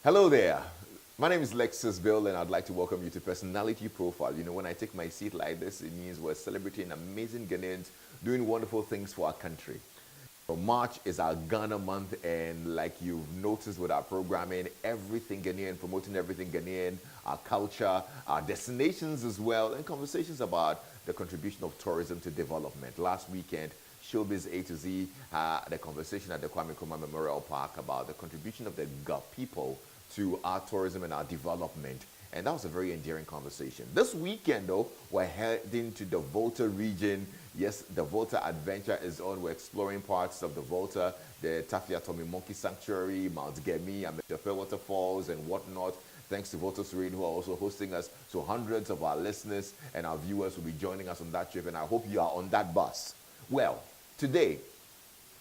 Hello there. My name is Lexis Bill, and I'd like to welcome you to Personality Profile. You know, when I take my seat like this, it means we're celebrating amazing Ghanaians doing wonderful things for our country. So March is our Ghana month, and like you've noticed with our programming, everything Ghanaian, promoting everything Ghanaian, our culture, our destinations as well, and conversations about the contribution of tourism to development. Last weekend, Showbiz A to Z had a conversation at the Kwame Nkrumah Memorial Park about the contribution of the Ga people to our tourism and our development. And that was a very endearing conversation. This weekend, though, we're heading to the Volta region. Yes, the Volta adventure is on. We're exploring parts of the Volta, the Tafia Tommy Monkey Sanctuary, Mount Gemi, and the Fair Waterfalls and whatnot. Thanks to Volta Serene, who are also hosting us. So hundreds of our listeners and our viewers will be joining us on that trip, and I hope you are on that bus. Well, today,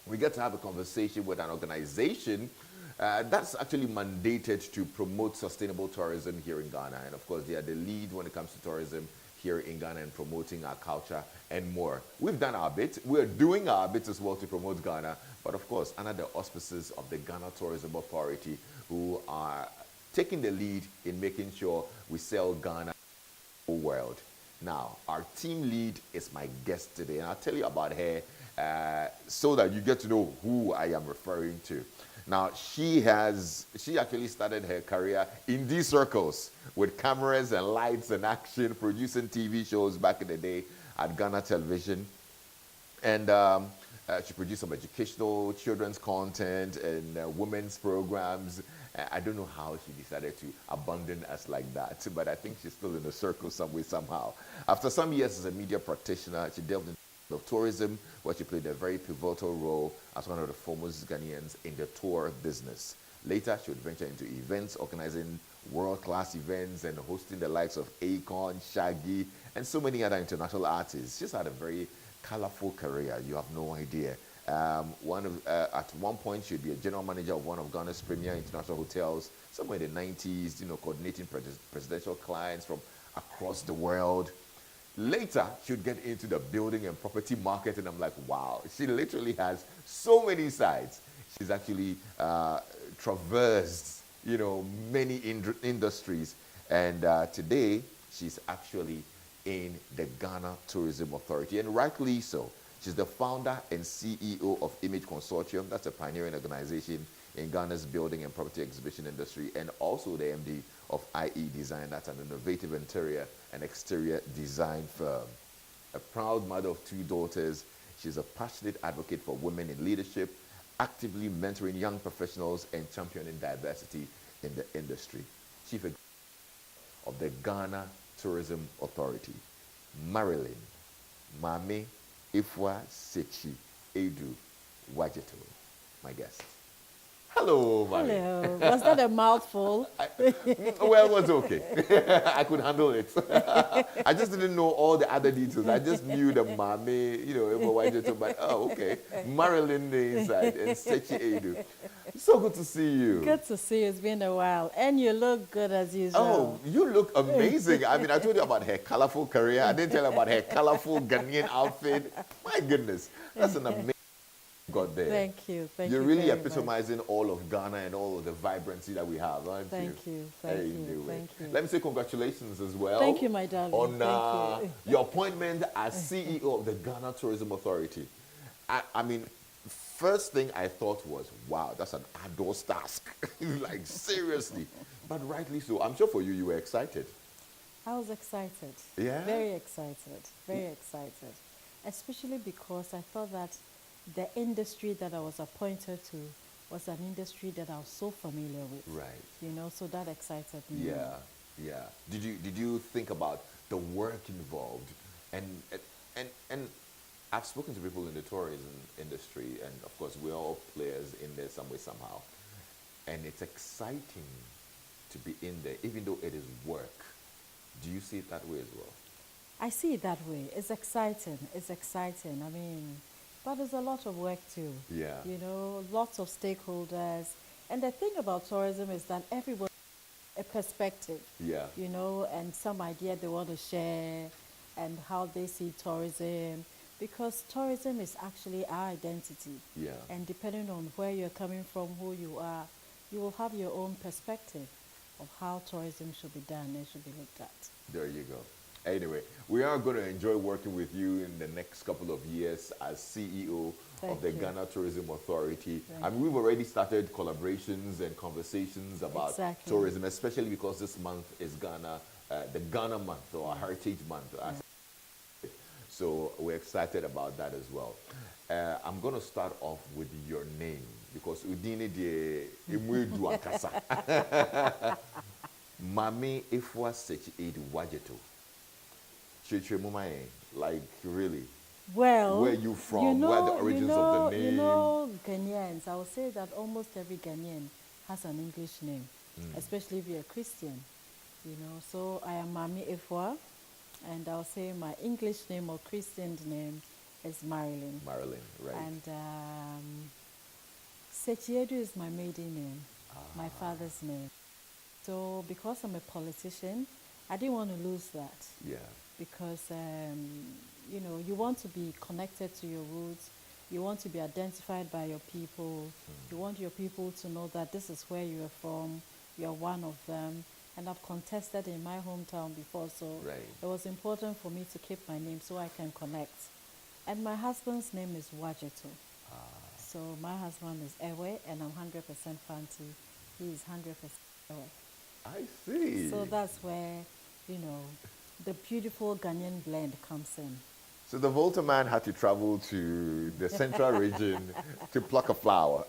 we get to have a conversation with an organization that's actually mandated to promote sustainable tourism here in Ghana. And of course, they are the lead when it comes to tourism here in Ghana and promoting our culture and more. We've done our bit. We're doing our bit as well to promote Ghana. But of course, under the auspices of the Ghana Tourism Authority, who are taking the lead in making sure we sell Ghana to the whole world. Now, our team lead is my guest today, and I'll tell you about her so that you get to know who I am referring to. Now, she actually started her career in these circles with cameras and lights and action, producing TV shows back in the day at Ghana Television. And she produced some educational children's content and women's programs. I don't know how she decided to abandon us like that, but I think she's still in the circle some way, somehow. After some years as a media practitioner, she delved into of tourism, where she played a very pivotal role as one of the foremost Ghanaians in the tour business. Later, she would venture into events, organizing world-class events and hosting the likes of Akon, Shaggy, and so many other international artists. She's had a very colorful career. You have no idea. At one point, she'd be a general manager of one of Ghana's premier international hotels, somewhere in the 90s, coordinating presidential clients from across the world. Later, she would get into the building and property market, and I'm like, wow, she literally has so many sides. She's actually traversed, many industries, and today she's actually in the Ghana Tourism Authority, and rightly so. She's the founder and CEO of Image Consortium. That's a pioneering organization in Ghana's building and property exhibition industry, and also the MD of IE Design. That's an innovative interior and exterior design firm. A proud mother of 2 daughters, she's a passionate advocate for women in leadership, actively mentoring young professionals and championing diversity in the industry. Chief Executive of the Ghana Tourism Authority, Marilyn, Maame, Efua, Sekyi-Aidoo, Houadjeto, my guest. Hello, Maame. Hello. Was that a mouthful? Well, it was okay. I could handle it. I just didn't know all the other details. I just knew the Maame, Houadjeto, but okay. Marilyn inside and Sekyi-Aidoo. So good to see you. Good to see you. It's been a while. And you look good as usual. Oh, you look amazing. I mean, I told you about her colorful career. I didn't tell you about her colorful Ghanaian outfit. My goodness. That's an amazing got there. Thank you. Thank you. You're really epitomizing all of Ghana and all of the vibrancy that we have, aren't you? Thank you. Thank you. Thank you. Let me say congratulations as well. Thank you, my darling. On your appointment as CEO of the Ghana Tourism Authority. I mean, first thing I thought was, wow, that's an arduous task. Like, seriously. But rightly so. I'm sure for you, you were excited. I was excited. Yeah? Very excited. Very excited. Especially because I thought that the industry that I was appointed to was an industry that I was so familiar with. Right. So that excited me. Yeah, yeah. Did you think about the work involved? And I've spoken to people in the tourism industry, and of course we're all players in there some way, somehow. And it's exciting to be in there, even though it is work. Do you see it that way as well? I see it that way. It's exciting. It's exciting. I mean, but there's a lot of work too. Yeah. Lots of stakeholders. And the thing about tourism is that everyone has a perspective. Yeah. And some idea they want to share and how they see tourism. Because tourism is actually our identity. Yeah. And depending on where you're coming from, who you are, you will have your own perspective of how tourism should be done and should be looked at. There you go. Anyway, we are going to enjoy working with you in the next couple of years as CEO of Thank the you. Ghana Tourism Authority. Thank And we've already started collaborations and conversations about Exactly. tourism, especially because this month is Ghana, the Ghana month or Heritage Month. So we're excited about that as well. I'm going to start off with your name because Udini de Imwedu Akasa. Maame Efua Sekyi-Aidoo Houadjeto. Chiche Mumaye, like really. Well, Where are you from? Where are the origins of the name? You know, Ghanaians, I would say that almost every Ghanaian has an English name, especially if you're a Christian. You know, so I am Maame Efua, and I'll say my English name or Christian name is Marilyn. Marilyn, right. And Sekyi-Aidoo is my maiden name, my father's name. So because I'm a politician, I didn't want to lose that. Yeah. Because, you know, you want to be connected to your roots. You want to be identified by your people. You want your people to know that this is where you are from. You are one of them. And I've contested in my hometown before, so Right. it was important for me to keep my name so I can connect. And my husband's name is Houadjeto. So my husband is Ewe, and I'm 100% Fanti. He is 100% Ewe. I see. So that's where, you know, the beautiful Ghanaian blend comes in. So the Volta man had to travel to the central region to pluck a flower.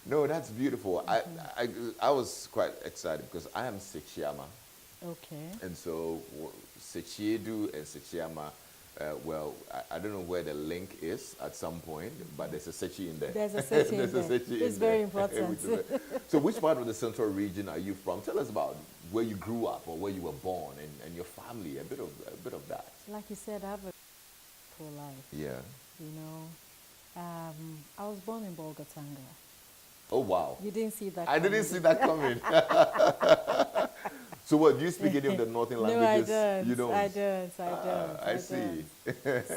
No, that's beautiful. I was quite excited because I am Sechiama. Okay. And so Sekyi-Aidoo and Sechiama, well, I don't know where the link is at some point, but there's a Sechi in there. There's a Sechi in There's a there. Sechi It's in very there. important. So which part of the central region are you from? Tell us about where you grew up or where you were born and your family, a bit of that. Like you said, I have a full life. Yeah. You know, I was born in Bolgatanga. Oh, wow. You didn't see that I coming. didn't see that coming. So what, do you speak any of the northern languages? No, I don't. You don't? I don't. I see.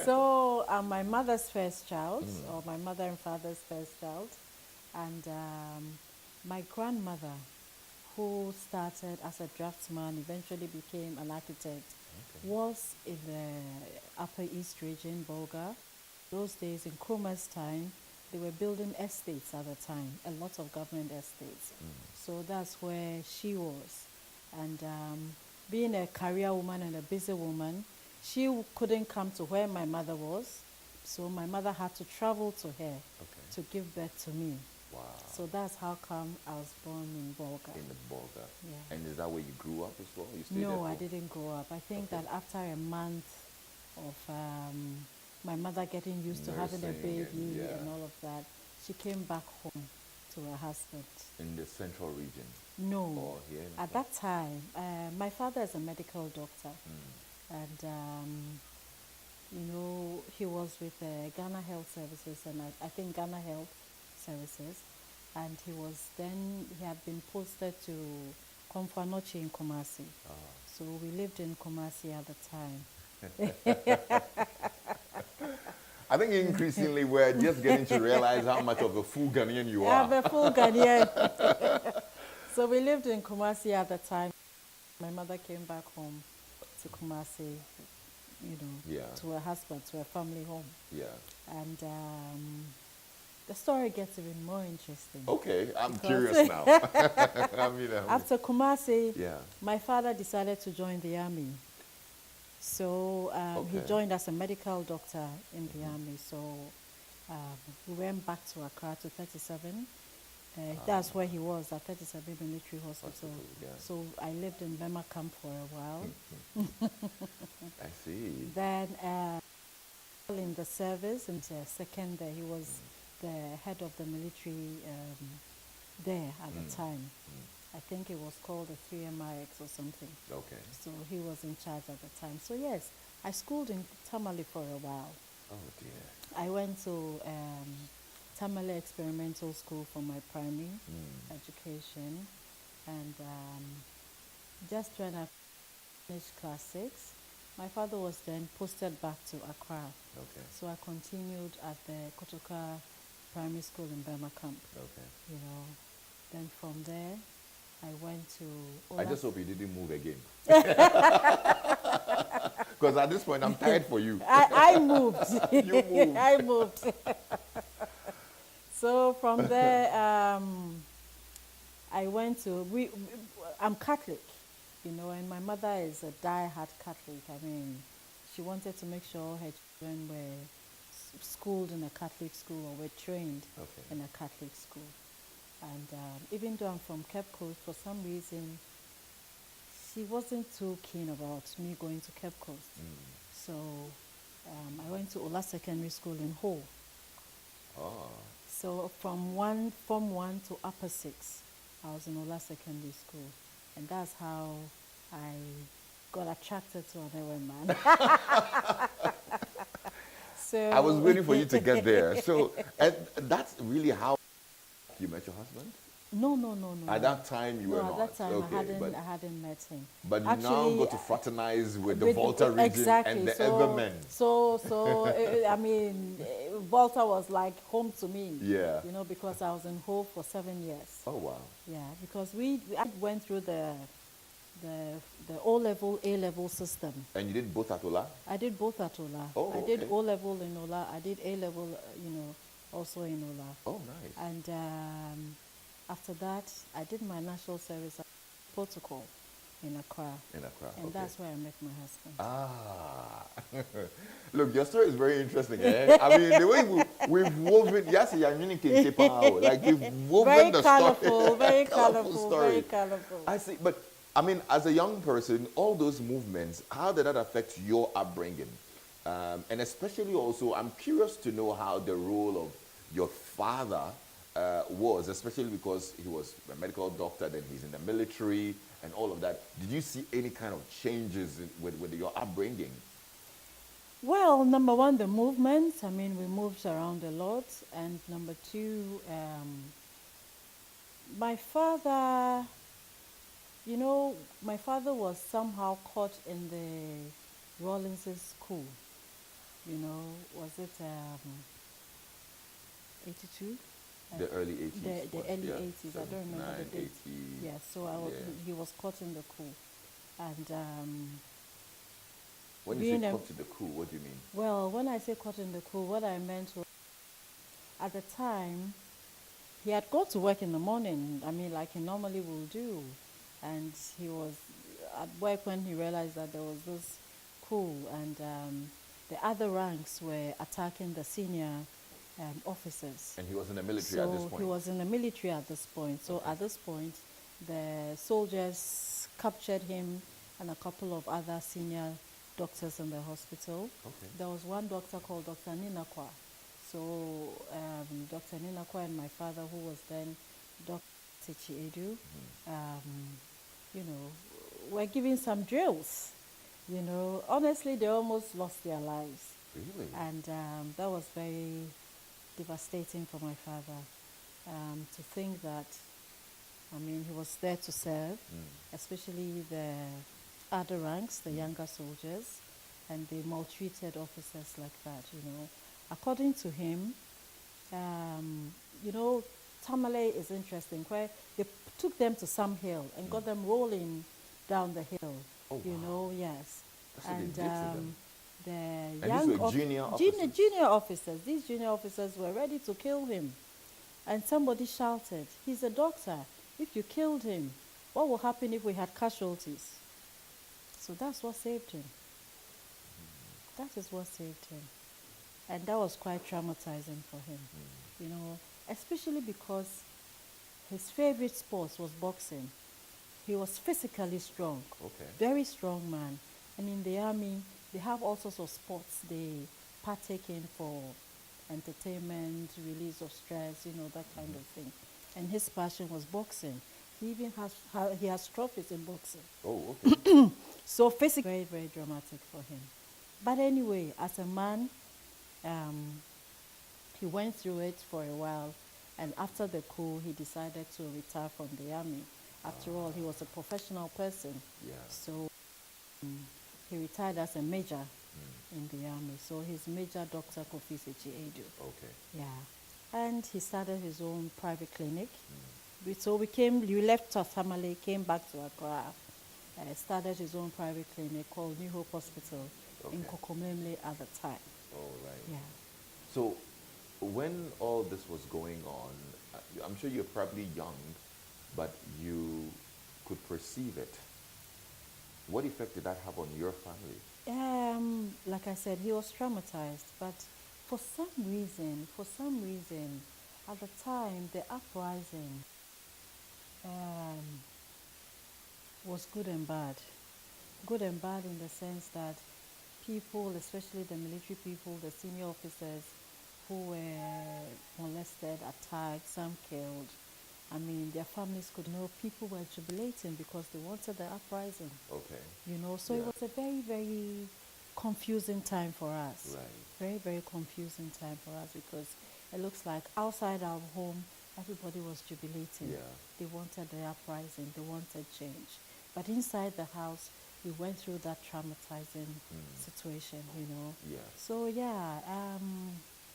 So I'm my mother's first child, or my mother and father's first child. And my grandmother, who started as a draftsman, eventually became an architect, was in the Upper East region, Bolga. Those days, in Nkrumah's time, they were building estates at the time, a lot of government estates. So that's where she was. And being a career woman and a busy woman, she couldn't come to where my mother was. So my mother had to travel to her to give birth to me. Wow. So that's how come I was born in Bolga. In the Bolga. Yeah. And is that where you grew up as well? You stayed there No, for- I didn't grow up. I think that after a month of my mother getting used to having a Nursing baby and, and all of that, she came back home to her husband. In the central region? No, Or here in at that time, my father is a medical doctor, and you know, he was with Ghana Health Services, and I think Ghana Health Services, and he had been posted to Komfanochi in Kumasi. So we lived in Kumasi at the time. I think increasingly we're just getting to realize how much of a full Ghanaian you are. I'm a full Ghanaian. So we lived in Kumasi at the time. My mother came back home to Kumasi, you know, to her husband, to her family home. Yeah. And the story gets even more interesting. Okay, I'm curious now. I mean, After Kumasi, yeah. my father decided to join the army. So he joined as a medical doctor in the army. So we went back to Accra to 37. That's where he was, at 37 Military Hospital. Yeah. So I lived in Bema camp for a while. I see. Then in the service, in the second there, he was the head of the military there at the time. I think it was called the 3MIX or something. Okay. So he was in charge at the time. So yes, I schooled in Tamale for a while. Oh dear. I went to Tamale Experimental School for my primary education, and just when I finished class 6, my father was then posted back to Accra. Okay. So I continued at the Kotoka primary school in Burma Camp. Okay. You know, then from there, I went to. I just hope you didn't move again. Because at this point, I'm tired for you. I moved. You moved. I moved. So from there, I went to. I'm Catholic, you know, and my mother is a die-hard Catholic. I mean, she wanted to make sure her children were schooled in a Catholic school or were trained in a Catholic school. And even though I'm from Cape Coast, for some reason, she wasn't too keen about me going to Cape Coast. So I went to Ola Secondary School in Ho. Oh. So from Form 1 to Upper 6, I was in Ola Secondary School. And that's how I got attracted to an Ewe man. So I was waiting for you to get there. So and that's really how you met your husband? No. At that time, you were not. At that time, okay, I hadn't met him. But you now got to fraternize with the Volta region and the Ewe men. So I mean, Volta was like home to me. Yeah. You know, because I was in Ho for 7 years. Oh, wow. Yeah, because I went through the O-level, A-level system. And you did both at Ola? I did both at Ola. Oh, I did okay. O-level in Ola. I did A-level, also in Ola. Oh, nice. And after that, I did my national service protocol in Accra. And that's where I met my husband. Ah. Look, your story is very interesting, eh? I mean, the way we've woven, yes, you're like we've woven very the colorful, story. very colorful story. Very colorful. I see, but I mean, as a young person, all those movements, how did that affect your upbringing? And especially also, I'm curious to know how the role of your father was, especially because he was a medical doctor, then he's in the military and all of that. Did you see any kind of changes with your upbringing? Well, number one, the movement. I mean, we moved around a lot. And number two, my father, my father was somehow caught in the Rawlins's coup. Was it 82? The early 80s. The early 80s. I don't remember the date. 80, Yeah, so he was caught in the coup. And when you say caught in the coup, what do you mean? well, when I say caught in the coup, what I meant was, at the time, he had gone to work in the morning, I mean, like he normally will do. And he was at work when he realized that there was this coup, and the other ranks were attacking the senior officers. And he was in the military at this point? So he was in the military at this point. So at this point, the soldiers captured him and a couple of other senior doctors in the hospital. Okay. There was one doctor called Dr. Ninakwa. So Dr. Ninakwa and my father, who was then Dr. Sekyi-Aidoo, were giving some drills. Honestly, they almost lost their lives. Really? And that was very devastating for my father, to think that, he was there to serve, especially the other ranks, the younger soldiers, and they maltreated officers like that, According to him, Tamale is interesting, where they took them to some hill and got them rolling down the hill, Oh, wow. Yes. That's what And they did to them. the And these were junior officers? Junior officers. These junior officers were ready to kill him. And somebody shouted, "He's a doctor. If you killed him, what will happen if we had casualties?" So that's what saved him. That is what saved him. And that was quite traumatizing for him, especially because his favorite sport was boxing. He was physically strong, very strong man. And in the army, they have all sorts of sports they partake in for entertainment, release of stress, that kind of thing. And his passion was boxing. He even has trophies in boxing. Oh, okay. So physically, very, very dramatic for him. But anyway, as a man, he went through it for a while. And after the coup, he decided to retire from the army. After all, he was a professional person. Yeah. So he retired as a major in the army. So he's Major Dr. Sekyi-Aidoo. Okay. Yeah. and he started his own private clinic. So we left Tamale, came back to Accra, started his own private clinic called New Hope Hospital in Okay. Kokomlemle at the time. All right. Yeah. So, when all this was going on, I'm sure you're probably young, but you could perceive it. What effect did that have on your family? Like I said, he was traumatized, but for some reason, at the time, the uprising um, was good and bad. Good and bad in the sense that people, especially the military people, the senior officers who were molested, attacked, some killed, I mean, their families could know people were jubilating because they wanted the uprising, Okay. so it Yeah. was a very, very confusing time for us. Right. Very, very confusing time for us because it looks like outside our home, everybody was jubilating. Yeah. They wanted the uprising, they wanted change. But inside the house, we went through that traumatizing situation. Yeah. So, yeah,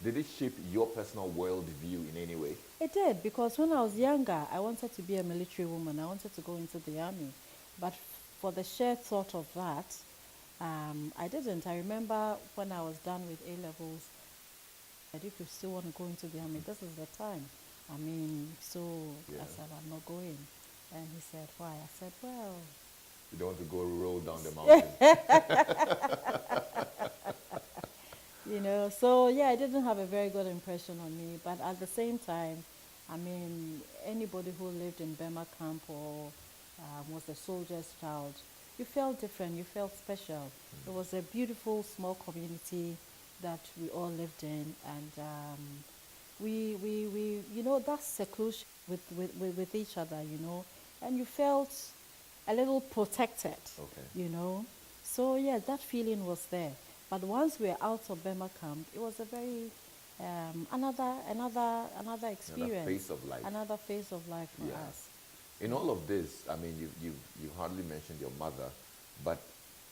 Did it shape your personal worldview in any way? it did, because when I was younger, I wanted to be a military woman. I wanted to go into the army. But for the sheer thought of that, I didn't. I remember when I was done with A levels, I said, if you still want to go into the army, this is the time. I mean, so Yeah. I said, I'm not going. And he said, why? I said, well, You don't want to go roll down the mountain. So yeah, it didn't have a very good impression on me. But at the same time, I mean, anybody who lived in Burma camp or was a soldier's child, you felt different, you felt special. It was a beautiful small community that we all lived in, and that seclusion with each other, and you felt a little protected, Okay. So yeah, that feeling was there. But once we were out of Burma camp, it was a very another experience, phase of life. another phase of life for Yeah. us. In all of this, I mean, you hardly mentioned your mother, but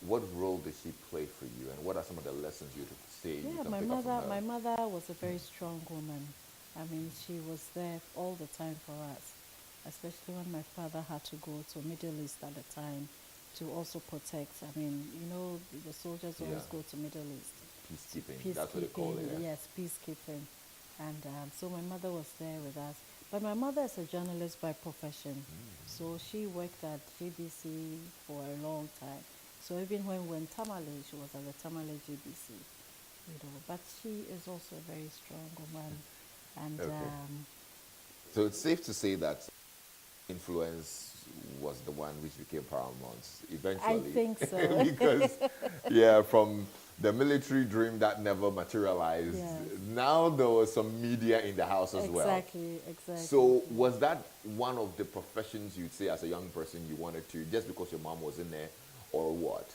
what role did she play for you, and what are some of the lessons you would say you Yeah, can my pick up from mother, her? my mother was a very strong woman. I mean, she was there all the time for us, especially when my father had to go to Middle East at the time to also protect. I mean, the soldiers always Yeah. go to Middle East. Peacekeeping. That's what they call it. Yeah? Yes, peacekeeping. And so my mother was there with us. But my mother is a journalist by profession. So she worked at GBC for a long time. So even when we were in Tamale, she was at the Tamale GBC. But she is also a very strong woman. And Okay. So it's safe to say that influence was the one which became paramount I eventually. think so. Because, yeah, from the military dream that never materialized, Yes. now there was some media in the house as well. Exactly. So was that one of the professions you'd say as a young person you wanted to, just because your mom was in there, or what?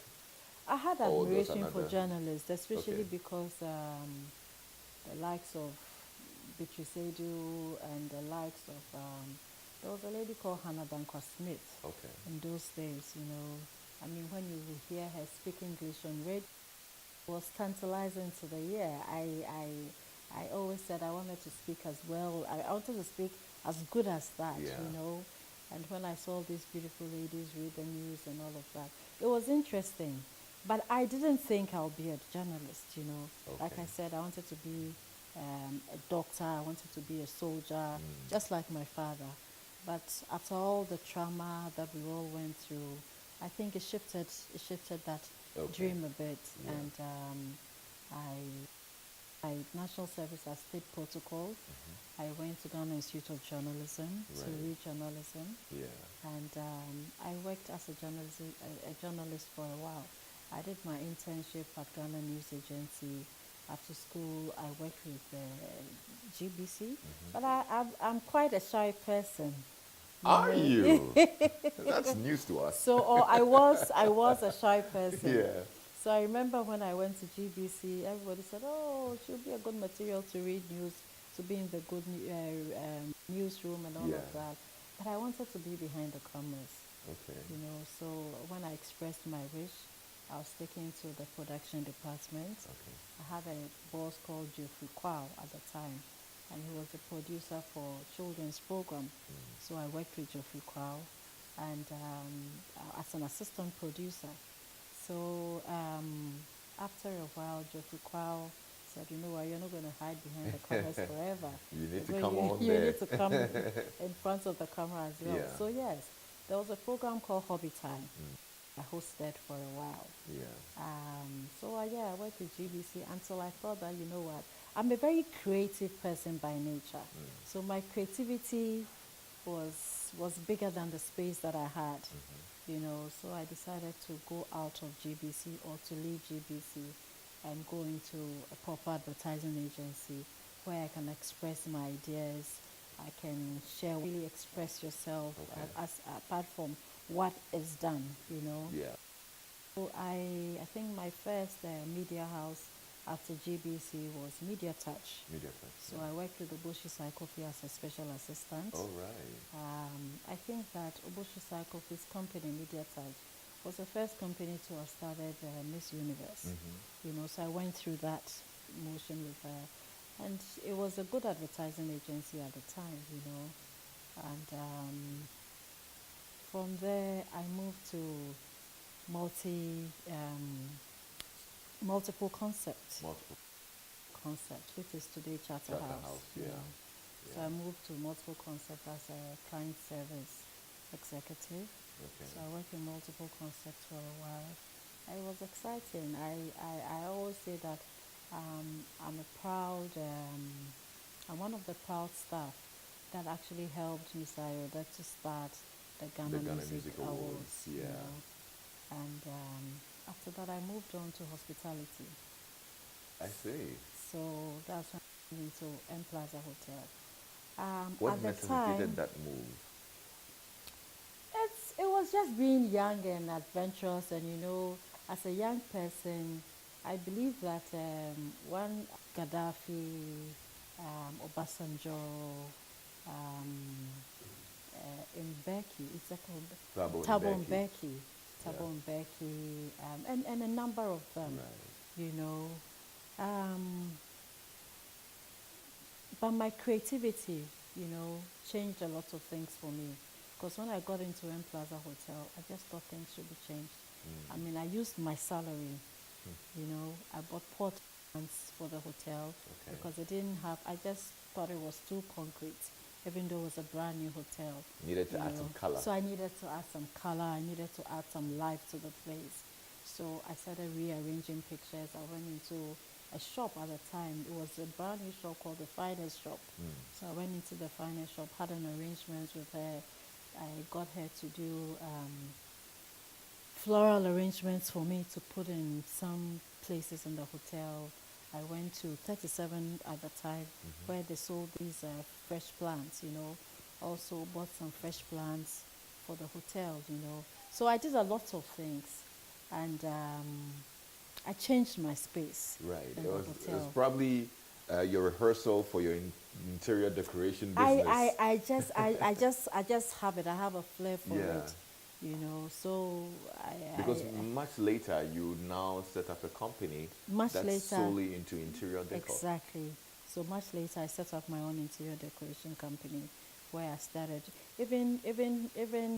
I had Oh, there's admiration for another- journalists, especially Okay. because the likes of Sekyi-Aidoo and the likes of there was a lady called Hannah Dankwa Smith Okay. in those days. I mean, when you would hear her speak English on radio, it was tantalizing to the ear. I always said I wanted to speak as well. I wanted to speak as good as that. Yeah. And when I saw these beautiful ladies read the news and all of that, it was interesting. But I didn't think I'll be a journalist. Like Okay. I said, I wanted to be a doctor. I wanted to be a soldier, just like my father. But after all the trauma that we all went through, I think it shifted that Okay. dream a bit. Yeah. And I national service as state protocol. I went to Ghana Institute of Journalism to Right. read journalism, Yeah. and I worked as a journalist for a while. I did my internship at Ghana News Agency. After school, I worked with GBC, but I'm quite a shy person. Are know. you? That's news to us. So, or I was a shy person. Yeah. So I remember when I went to GBC, everybody said, "Oh, she'll be a good material to read news, to be in the good newsroom and all Yeah. of that." But I wanted to be behind the cameras, Okay. So when I expressed my wish, I was taken to the production department. Okay. I had a boss called Efua at the time, and he was a producer for children's program. So I worked with Geoffrey Crow, and as an assistant producer. So after a while, Geoffrey Crow said, you know what, you're not going to hide behind the cameras forever. You need to So come on you there. need to come in front of the camera as well. Yeah. So yes, there was a program called Hobby Time. I hosted for a while. Yeah. I worked with GBC until I thought that, you know what, I'm a very creative person by nature. So my creativity was bigger than the space that I had, you know. So I decided to go out of GBC, or to leave GBC and go into a proper advertising agency where I can express my ideas. I can share, really express yourself, as apart from what is done, you know. Yeah. So I think my first media house after GBC was Media Touch. Media Touch. So I worked with Oboshi Psychophy as a special assistant. All right. I think that Oboshi Psychophy's company, Media Touch, was the first company to have started Miss Universe. You know, so I went through that motion with her. And it was a good advertising agency at the time, you know. And from there, I moved to multiple concepts. Multiple. Concept, which is today Charter House. Yeah. So I moved to multiple concept as a client service executive. Okay. So I worked in multiple concepts for a while. It was exciting. I always say that I'm one of the proud staff that actually helped Miss Ayoda to start the Ghana Music Awards. Yeah. You know? And after that, I moved on to hospitality. I see. So that's when I went into M Plaza Hotel. What at the necessitated time, that move? it was just being young and adventurous, and you know, as a young person, I believe that when Gaddafi, Obasanjo, in Becky, it's like Thabo Mbeki, and a number of them, you know. But my creativity, you know, changed a lot of things for me. Because when I got into M Plaza Hotel, I just thought things should be changed. I mean, I used my salary, you know. I bought portals for the hotel because it didn't have, I just thought it was too concrete, even though it was a brand new hotel. Needed to add some color. So I needed to add some color, I needed to add some life to the place. So I started rearranging pictures. I went into a shop at the time. It was a brand new shop called the Finest Shop. So I went into the Finest Shop, had an arrangement with her. I got her to do floral arrangements for me to put in some places in the hotel. I went to 37 at the time where they sold these fresh plants, you know. Also bought some fresh plants for the hotel, you know. So I did a lot of things. And I changed my space. Right. In It the was hotel. probably your rehearsal for your interior decoration business. I just have it. I have a flair for it, you know. So because much later you now set up a company that's solely into interior decor. Exactly. So much later I set up my own interior decoration company, where I started even the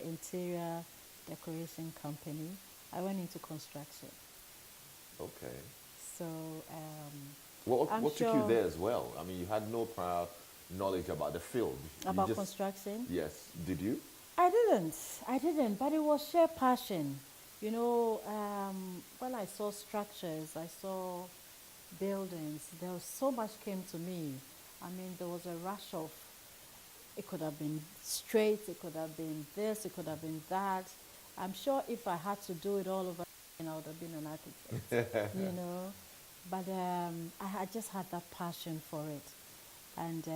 interior decoration company. I went into construction. Okay. So what took you there as well? I mean, you had no prior knowledge about the field. About construction? Yes. Did you? I didn't, but it was sheer passion. You know, when I saw structures, I saw buildings, there was so much came to me. I mean, there was a rush of, it could have been straight, it could have been this, it could have been that. I'm sure if I had to do it all over again, I would have been an architect, you know. But I just had that passion for it. And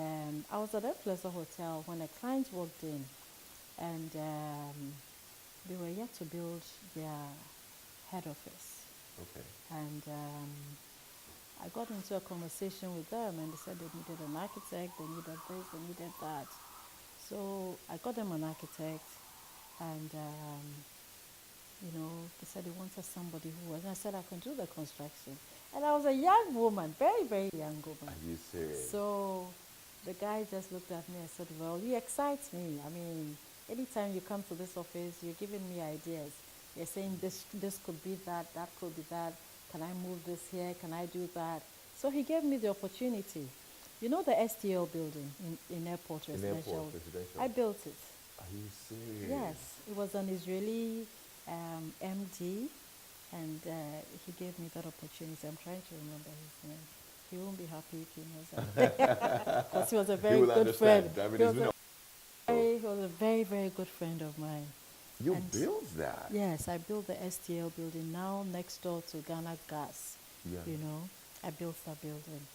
I was at a Plaza Hotel when a client walked in, and they were yet to build their head office. Okay. And I got into a conversation with them, and they said they needed an architect, they needed this, they needed that. So I got them an architect, and you know, they said they wanted somebody who was, and I said I can do the construction. And I was a young woman, very, very young woman. Are you serious? So the guy just looked at me and said, well, you excite me. I mean, anytime you come to this office, you're giving me ideas. You're saying this could be that, that could be that. Can I move this here? Can I do that? So he gave me the opportunity. You know the STL building in Airport Residential? I built it. Are you serious? Yes, it was an Israeli MD, and he gave me that opportunity. I'm trying to remember his name. He won't be happy if he knows that. Because he was a very good friend. I mean, He was a very, very good friend of mine. You built that? Yes, I built the STL building now next door to Ghana Gas. Yeah. You know, I built that building.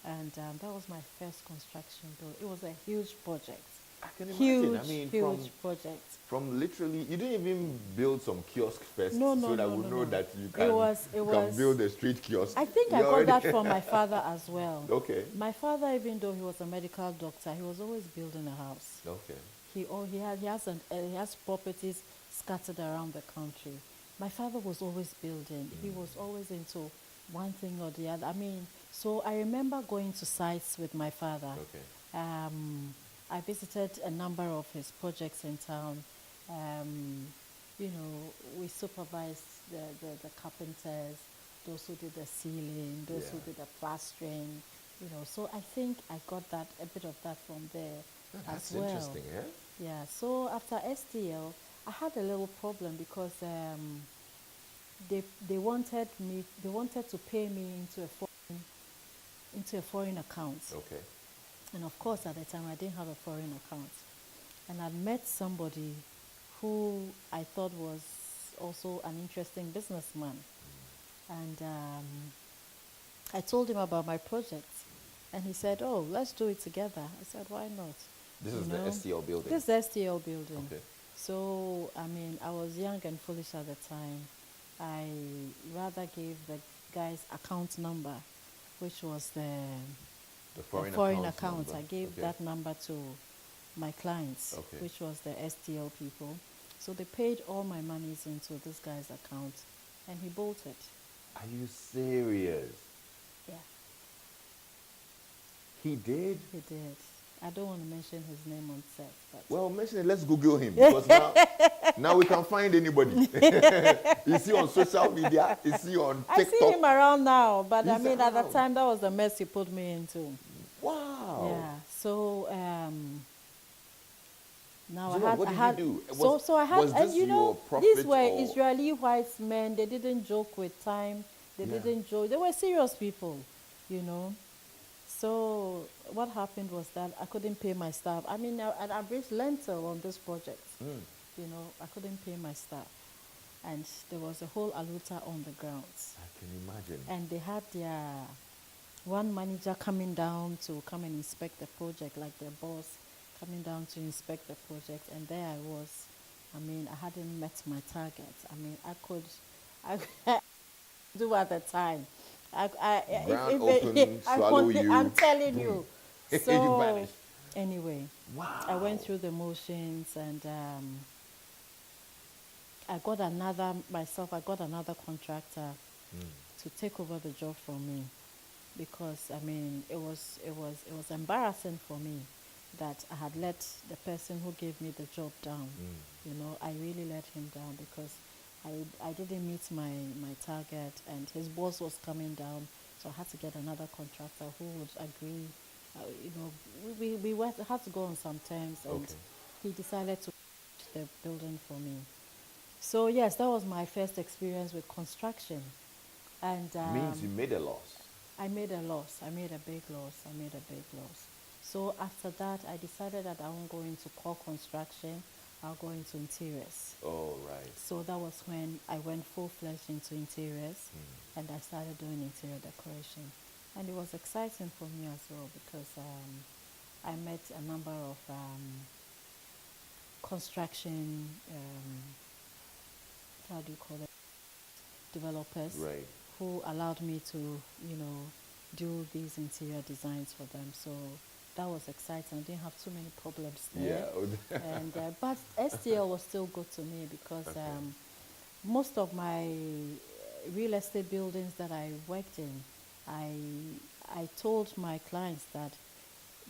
And that was my first construction build. It was a huge project. I can imagine. Huge, I mean, huge project. From literally, you didn't even build some kiosk first No, so that we know that you can build a street kiosk. I think I got that from my father as well. Okay. My father, even though he was a medical doctor, he was always building a house. Okay. He has properties scattered around the country. My father was always building. He was always into one thing or the other. I mean, so I remember going to sites with my father. Okay. I visited a number of his projects in town. You know, we supervised the carpenters, those who did the ceiling, those who did the plastering. You know, so I think I got a bit of that from there That's as well. interesting, yeah? Yeah, so after STL, I had a little problem because they wanted to pay me into a foreign account. Okay. And of course, at the time, I didn't have a foreign account. And I'd met somebody who I thought was also an interesting businessman. And I told him about my project. And he said, oh, let's do it together. I said, why not? This is the STL building? This is the STL building. Okay. So, I mean, I was young and foolish at the time. I rather gave the guy's account number, which was the foreign account. I gave that number to my clients, which was the STL people. So they paid all my monies into this guy's account, and he bolted. Are you serious? Yeah. He did? He did. I don't want to mention his name on set. But well, mention it. Let's Google him. Because now we can find anybody. Is he on social media? Is he on TikTok? I see him around now. But I mean, at that time, that was the mess he put me into. Wow. Yeah. So, now so what did you do? So I had, was this you know, your these were Israeli white men. They didn't joke with time. They didn't joke. They were serious people, you know. So what happened was that I couldn't pay my staff. I mean, I raised lentil on this project. You know, I couldn't pay my staff. And there was a whole aluta on the grounds. I can imagine. And they had their one manager coming down to come and inspect the project, like their boss coming down to inspect the project. And there I was. I mean, I hadn't met my target. I mean, I do at the time. Swallow you. I'm telling you. So you vanished. Anyway, I went through the motions, and I got another contractor to take over the job from me, because I mean it was embarrassing for me that I had let the person who gave me the job down. You know, I really let him down because I didn't meet my target, and his boss was coming down, so I had to get another contractor who would agree. You know, we had to go on some terms, and he decided to the building for me. So yes, that was my first experience with construction, and means you made a loss. I made a loss. I made a big loss. So after that, I decided that I won't go into core construction. I'll go into interiors. Oh, right. So that was when I went full-fledged into interiors, and I started doing interior decoration. And it was exciting for me as well, because I met a number of construction, how do you call it, developers, who allowed me to, you know, do these interior designs for them. So that was exciting. I didn't have too many problems there. Yeah. And but STL was still good to me because most of my real estate buildings that I worked in, I told my clients that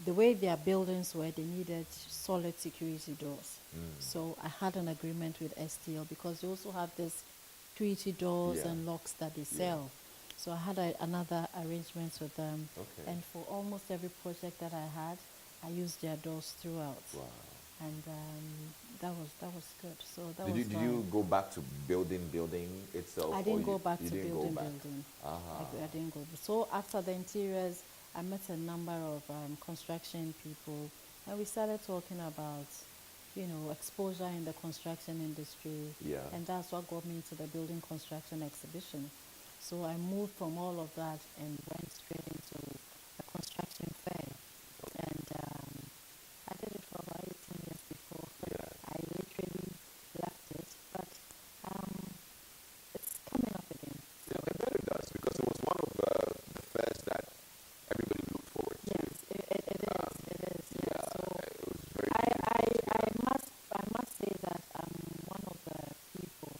the way their buildings were, they needed solid security doors. So I had an agreement with STL because they also have this security doors Yeah. and locks that they Yeah. sell. So I had another arrangement with them. Okay. And for almost every project that I had, I used their doors throughout. Wow. And that was good. So that Did was did you go back to building itself? I or didn't you- go back you to didn't go building. back? I didn't go. So after the interiors, I met a number of construction people, and we started talking about, exposure in the construction industry. Yeah. And that's what got me into the building construction exhibition. So I moved from all of that and went straight into the construction fair. And I did it for about 18 years before Yeah. I literally left it. But it's coming up again. Yeah, I bet it does because it was one of the fairs that everybody looked forward to. Yes, it is. It is. Yeah. So It was very I must say that I'm one of the people.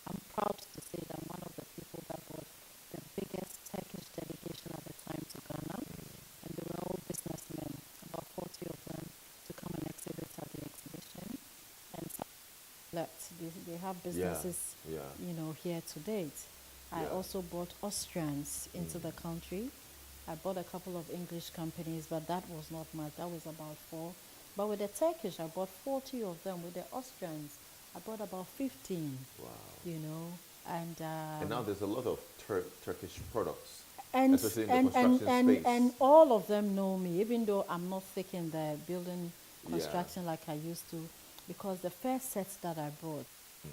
I'm proud to say that I'm one of the people that got the biggest Turkish delegation at the time to Ghana, and they were all businessmen, about 40 of them, to come and exhibit at the exhibition. And some left. They have businesses, yeah. here to date. I Yeah. also brought Austrians into the country. I bought a couple of English companies, but that was not much. That was about 4. But with the Turkish, I bought 40 of them. With the Austrians, I bought about 15. Wow. And And now there's a lot of Turkish products, and especially in the and, construction space. and all of them know me, even though I'm not thick in the building Yeah. construction like I used to, because the first sets that I brought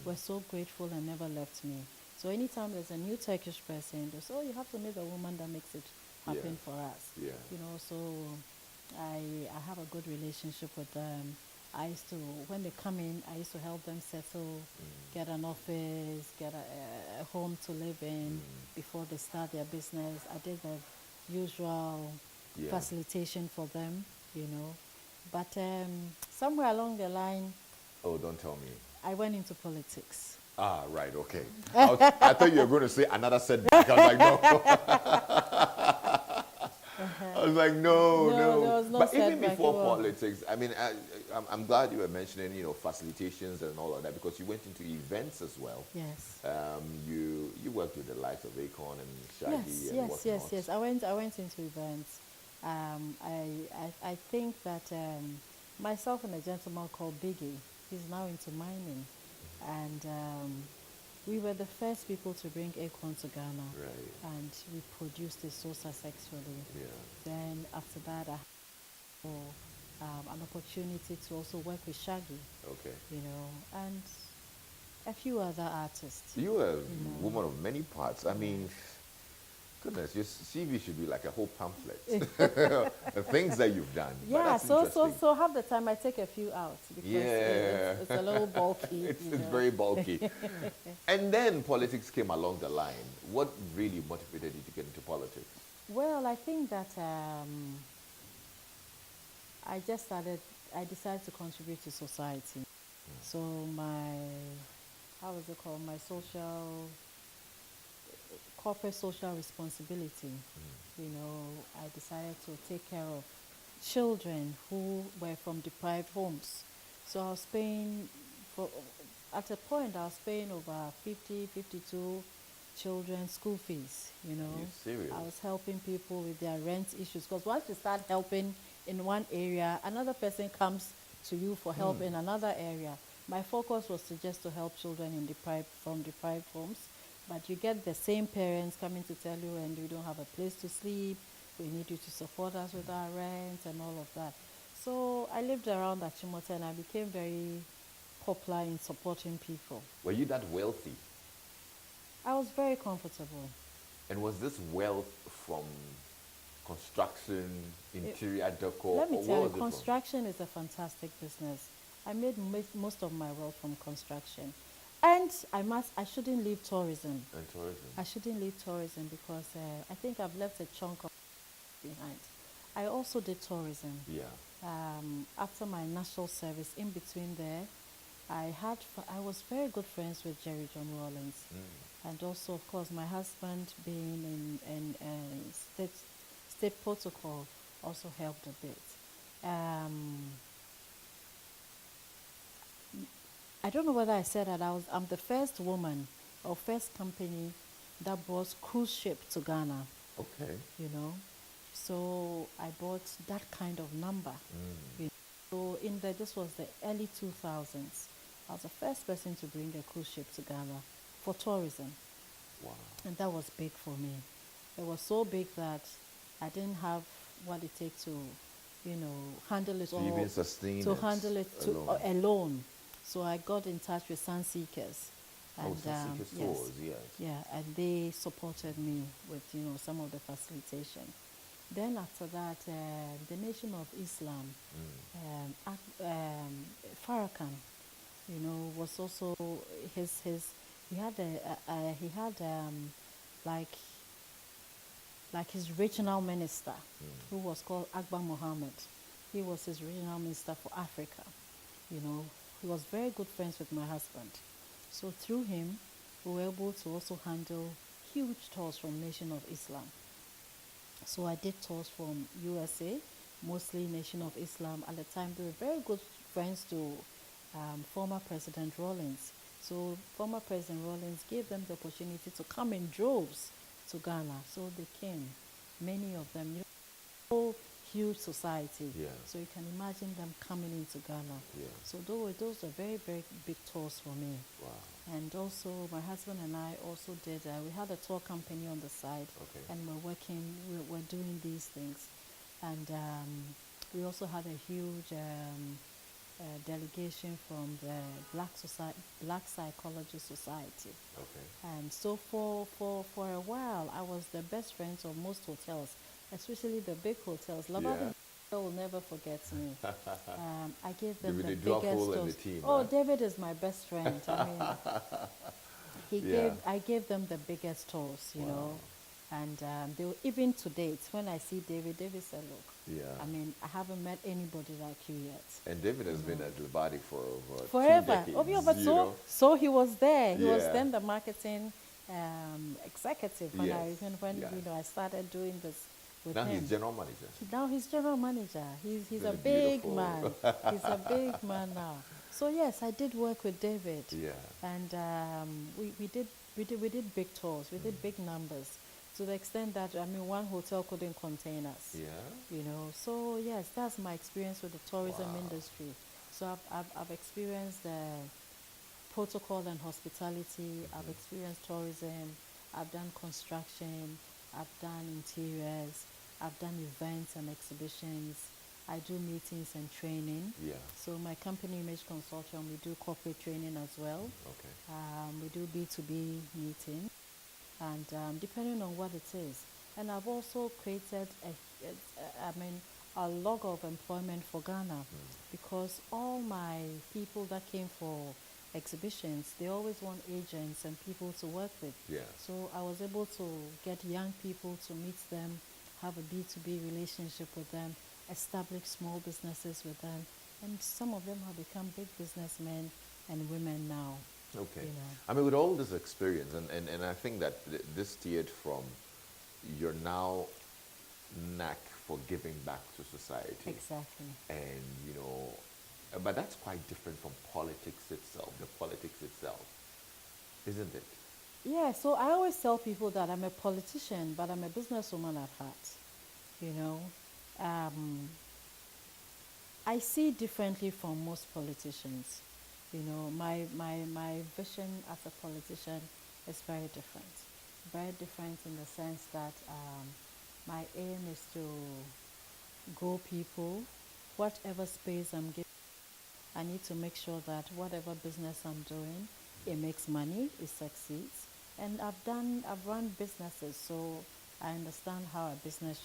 were so grateful and never left me. So anytime there's a new Turkish person, they say, "Oh, you have to meet the woman that makes it happen Yeah. for us." Yeah. So I have a good relationship with them. When they come in, I used to help them settle, get an office, get a home to live in before they start their business. I did the usual Yeah. facilitation for them. But somewhere along the line, Oh, don't tell me. I went into politics. Ah, right, okay. I thought you were going to say another setback. I was like, no. I was like, no. There was no But even setback, before it was- politics, I mean, I'm glad you were mentioning, facilitations and all of that because you went into events as well. Yes. You worked with the likes of Akon and Shaggy and whatnot. Yes. I went into events. I think that myself and a gentleman called Biggie, he's now into mining, and we were the first people to bring Akon to Ghana, Right. and we produced it so successfully. Yeah. Then after that, I had an opportunity to also work with Shaggy, Okay. and a few other artists. You are a woman of many parts. I mean, goodness, your CV should be like a whole pamphlet. The things that you've done. But Yeah, that's so interesting. half the time I take a few out because Yeah. it's a little bulky. It's very bulky. And then politics came along the line. What really motivated you to get into politics? Well, I think that I decided to contribute to society. So how is it called? My corporate social responsibility. I decided to take care of children who were from deprived homes. So I was paying at a point I was paying over 52 children school fees, Are you serious? I was helping people with their rent issues because once you start helping in one area, another person comes to you for help in another area. My focus was to help children from deprived homes, but you get the same parents coming to tell you, and we don't have a place to sleep, we need you to support us with our rent and all of that. So I lived around Achimota and I became very popular in supporting people. Were you that wealthy? I was very comfortable. And was this wealth from construction, interior decor? Let me or tell where you, was it from? construction is a fantastic business. I made most of my wealth from construction. And I shouldn't leave tourism. And tourism. I shouldn't leave tourism because I think I've left a chunk of behind. I also did tourism. Yeah. After my national service, in between there, I was very good friends with Jerry John Rawlings. And also, of course, my husband being in state protocol also helped a bit. I don't know whether I said that I'm the first woman or first company that brought cruise ship to Ghana. Okay. You know, so I bought that kind of number. You know. So this was the early 2000s. I was the first person to bring a cruise ship to Ghana for tourism. Wow. And that was big for me. It was so big that I didn't have what it takes to, handle it So all. you even sustain to it handle it alone. So I got in touch with Sunseekers. And, Sunseekers tours, yes. Yeah, and they supported me with, some of the facilitation. Then after that, the Nation of Islam, Farrakhan, was also he had like his regional minister, who was called Akbar Mohammed. He was his regional minister for Africa. He was very good friends with my husband. So through him, we were able to also handle huge tours from Nation of Islam. So I did tours from USA, mostly Nation of Islam. At the time, they were very good friends to former President Rawlings. So former President Rawlings gave them the opportunity to come in droves to Ghana. So they came, many of them. Whole huge society. Yeah. So you can imagine them coming into Ghana. Yeah. So those were very, very big tours for me. Wow. And also my husband and I also did, we had a tour company on the side. Okay. And we're doing these things. And we also had a huge delegation from the Black Psychology Society. Okay. And so for a while, I was the best friends of most hotels, especially the big hotels. Labadi will never forget me. I gave them the biggest toast. Team, oh, right? David is my best friend. I mean, I gave them the biggest toast, you know. And they were, even to date, when I see David said, look, I mean, I haven't met anybody like you yet. And David has been at Labadi for over forever. 2 decades. Oh, yeah, but so he was there. He was then the marketing executive when I started doing this with him. Now he's general manager. Now he's general manager. He's a big man. He's a big man now. So yes, I did work with David. Yeah. And we did big tours. We did big numbers. To the extent that, I mean, one hotel couldn't contain us. Yeah. You know, so yes, that's my experience with the tourism industry. So I've experienced protocol and hospitality. I've experienced tourism. I've done construction. I've done interiors. I've done events and exhibitions. I do meetings and training. Yeah. So my company, Image Consortium, we do corporate training as well. Okay. We do B2B meetings. And depending on what it is. And I've also created a log of employment for Ghana because all my people that came for exhibitions, they always want agents and people to work with. Yeah. So I was able to get young people to meet them, have a B2B relationship with them, establish small businesses with them, and some of them have become big businessmen and women now. Okay. You know. I mean, with all this experience, and I think that this steered from your now knack for giving back to society. Exactly. And, you know, but that's quite different from politics itself, the politics itself, isn't it? Yeah, so I always tell people that I'm a politician, but I'm a businesswoman at heart. You know, I see differently from most politicians. You know, my vision as a politician is very different. Very different in the sense that my aim is to grow people. Whatever space I'm given, I need to make sure that whatever business I'm doing, it makes money, it succeeds. And I've run businesses, so I understand how a business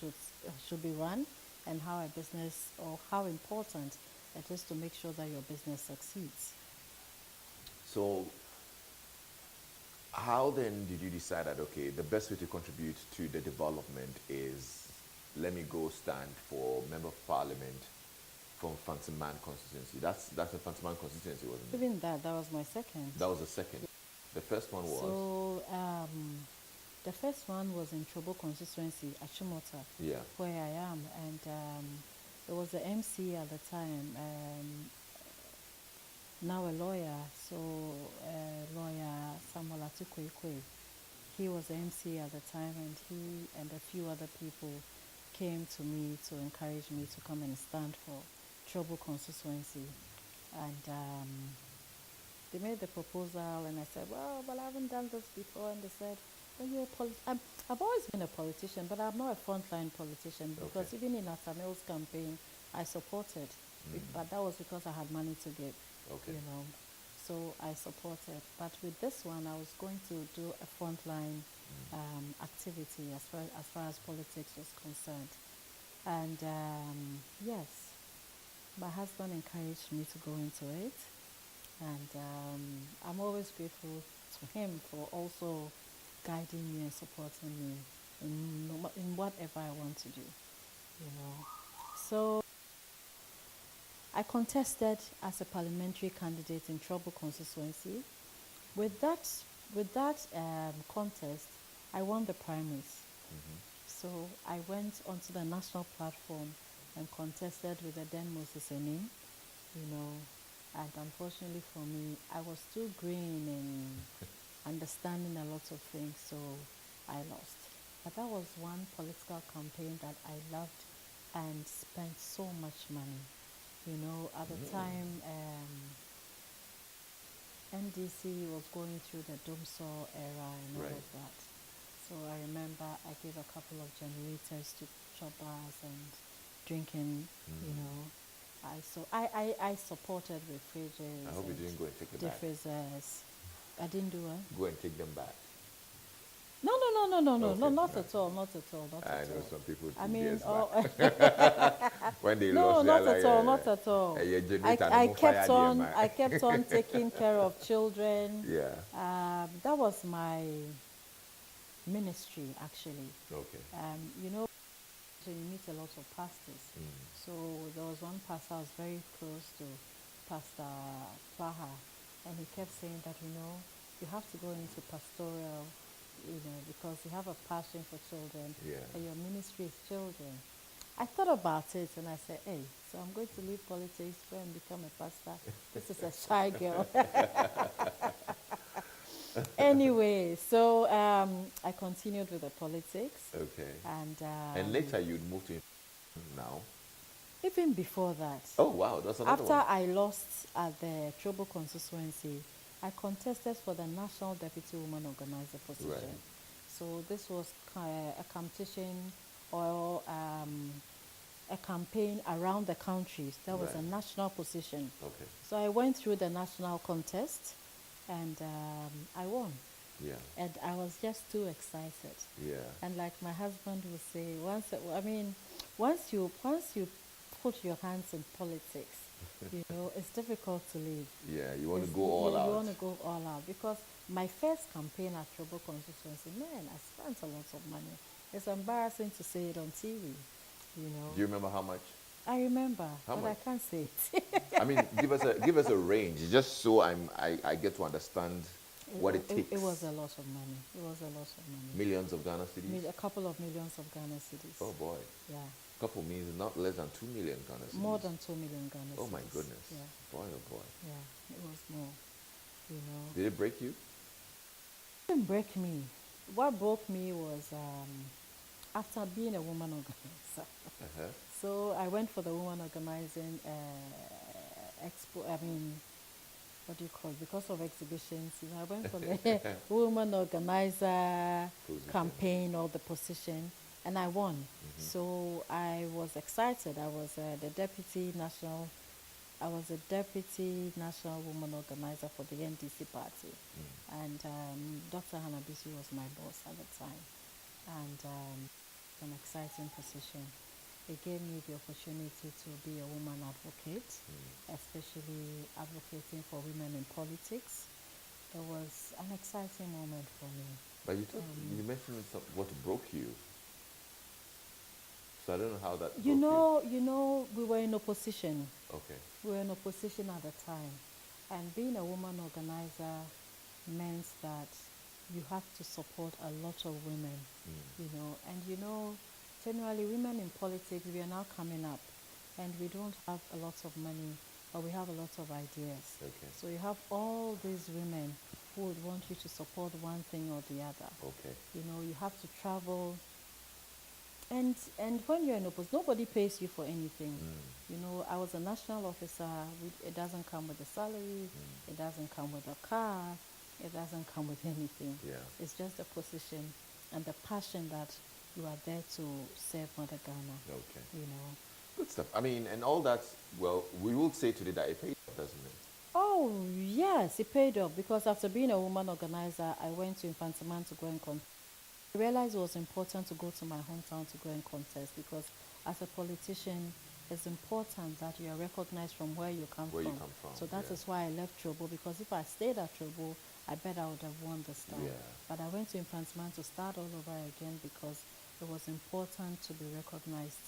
should be run and how a business, or how important it is to make sure that your business succeeds. So how then did you decide that, okay, the best way to contribute to the development is, let me go stand for Member of Parliament from Fantiman constituency? That's the Fantiman constituency, wasn't it? Even that was my second. That was the second. The first one was? So the first one was in Chobo constituency, Achimota, Yeah. where I am, and there was the MC at the time, now a lawyer, so lawyer Samuel Atukwekwe. He was the MC at the time, and he and a few other people came to me to encourage me to come and stand for Chobo constituency. And they made the proposal, and I said, well, but I haven't done this before. And they said, well, you're I've always been a politician, but I'm not a frontline politician, because Okay. even in Atamil's campaign, I supported, but that was because I had money to give, Okay. you know. So I supported. But with this one, I was going to do a frontline activity as far as politics was concerned. And yes, my husband encouraged me to go into it. And I'm always grateful to him for also guiding me and supporting me in whatever I want to do, you know. So I contested as a parliamentary candidate in Trouble constituency. With that contest, I won the primaries. So I went onto the national platform and contested with the then Moses Enim, you know. And unfortunately for me, I was too green in understanding a lot of things, so I lost. But that was one political campaign that I loved and spent so much money. You know, at the time, NDC was going through the Domsaw era and all of that. So I remember I gave a couple of generators to choppers and drinking, you know. I supported with fridges. I hope you didn't go and take it back. Defrizzers. I didn't do it. Go and take them back. No, Okay, not at all, not at all, not I at know all. some people I 2 mean, years oh, back. When they no, lost, not they're at like, all, not at all. your generator I no fire kept there, on, man. I kept on taking care of children. Yeah. That was my ministry, actually. Okay. You know, so you meet a lot of pastors. So there was one pastor I was very close to, Pastor Plaha, and he kept saying that, you know, you have to go into pastoral, you know, because you have a passion for children, Yeah. and your ministry is children. I thought about it, and I said, hey, so I'm going to leave politics, go and become a pastor. This is a shy girl. Anyway, so I continued with the politics. Okay. And later you'd move to now. even before that, Oh wow, that's another after one. I lost at the Chobo constituency, I contested for the National Deputy Woman Organizer position. Right. So this was a competition or a campaign around the country. That was a Right. national position. Okay. So I went through the national contest, and I won. Yeah. And I was just too excited. Yeah. And like my husband would say, once you put your hands in politics, you know, it's difficult to leave. Yeah. You want to go all out. You want to go all out, because my first campaign at Trouble constituency, man, I spent a lot of money. It's embarrassing to say it on TV, you know. Do you remember how much? I remember, How but much? I can't say it. I mean, give us a range, just so I get to understand what it takes. It was a lot of money. It was a lot of money. Millions of Ghana cedis. A couple of millions of Ghana cedis. Oh boy. Yeah. Couple means not less than 2 million Ghana cedis. More than 2 million Ghana cedis. Oh my goodness. Yeah. Boy, oh boy. Yeah, it was more, you know. Did it break you? It didn't break me. What broke me was after being a woman organizer. Uh-huh. So I went for the woman organizing expo. I mean, what do you call it? Because of exhibitions, you know, I went for the woman organizer Position. campaign or the position, and I won. So I was excited. I was the deputy national woman organizer for the NDC party, and Dr. Hannah-Bisi was my boss at the time, and an exciting position. It gave me the opportunity to be a woman advocate, especially advocating for women in politics. It was an exciting moment for me. But you mentioned what broke you. So I don't know how that broke You know, we were in opposition. Okay. We were in opposition at the time. And being a woman organizer, meant that you have to support a lot of women, and generally women in politics, we are now coming up and we don't have a lot of money, but we have a lot of ideas. Okay. So you have all these women who would want you to support one thing or the other. Okay. You have to travel, and when you're in opposition, nobody pays you for anything. I was a national officer. It doesn't come with a salary. It doesn't come with a car. It doesn't come with anything. Yeah. It's just a position and the passion that you are there to serve Mother Ghana. Okay. Good stuff. I mean, and all that, well, we will say today that it paid off, doesn't it? Oh, yes, it paid off because after being a woman organizer, I went to Infantiman to go and contest. I realized it was important to go to my hometown to go and contest because as a politician, it's important that you are recognized from where you come from. So that is why I left Trobo, because if I stayed at Trobo, I bet I would have won this time. Yeah. But I went to Infantiman to start all over again because it was important to be recognized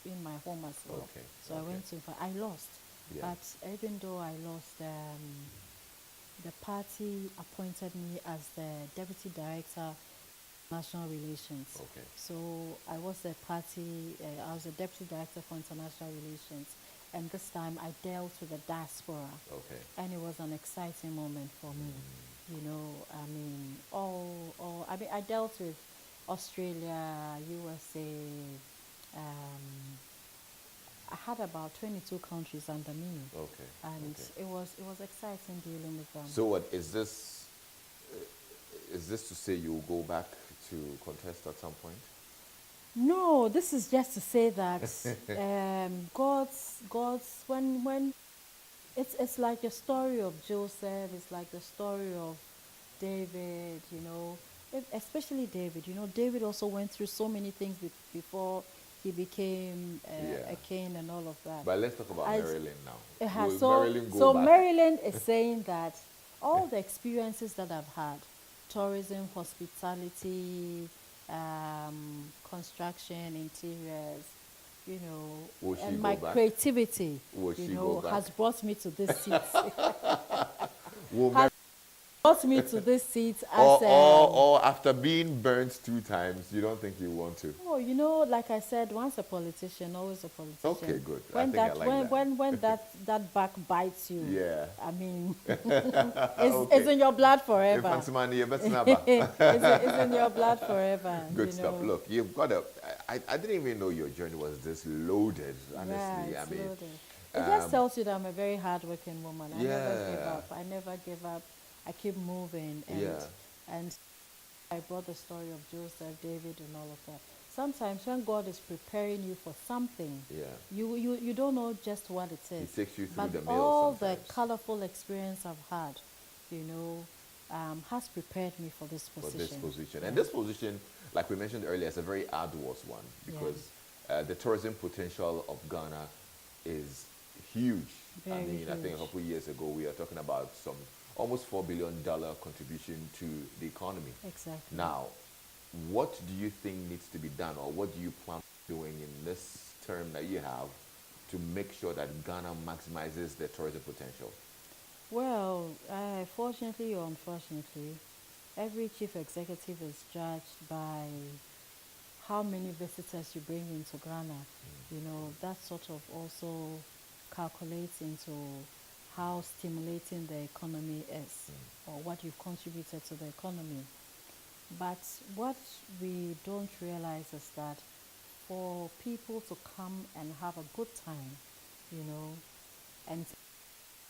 in my home as well. Okay. So I went to I lost. Yeah. But even though I lost, the party appointed me as the deputy director National Relations. Okay. So I was the deputy director for international relations, and this time I dealt with the diaspora. Okay. And it was an exciting moment for me. I dealt with Australia, USA. I had about 22 countries under me. Okay. And it was exciting dealing with them. So what is this? Is this to say you'll go back to contest at some point? No, this is just to say that God's when it's like the story of Joseph, it's like the story of David, especially David. David also went through so many things before he became a king and all of that. But let's talk about Marilyn now. Marilyn go back? Marilyn is saying that all the experiences that I've had, tourism, hospitality, construction, interiors, and my creativity, has brought me to this seat. Brought me to this seat as or after being burnt 2 times, you don't think you want to? Oh, like I said, once a politician, always a politician. Okay, good. When that back bites you, yeah. I mean, it's in your blood forever. It's in your blood forever. Good stuff. Look, you've got I didn't even know your journey was this loaded, honestly. Yeah, loaded. It just tells you that I'm a very hardworking woman. I never give up. I keep moving, and I brought the story of Joseph, David, and all of that. Sometimes when God is preparing you for something, you don't know just what it is. He takes you through the mail. But all the colorful experience I've had, has prepared me for this position. And this position, like we mentioned earlier, is a very arduous one because the tourism potential of Ghana is huge. Very huge. I think a couple of years ago we were talking about some almost $4 billion contribution to the economy. Exactly. Now, what do you think needs to be done, or what do you plan on doing in this term that you have to make sure that Ghana maximizes their tourism potential? Well, fortunately or unfortunately, every chief executive is judged by how many visitors you bring into Ghana. That sort of also calculates into how stimulating the economy is, or what you've contributed to the economy. But what we don't realize is that for people to come and have a good time,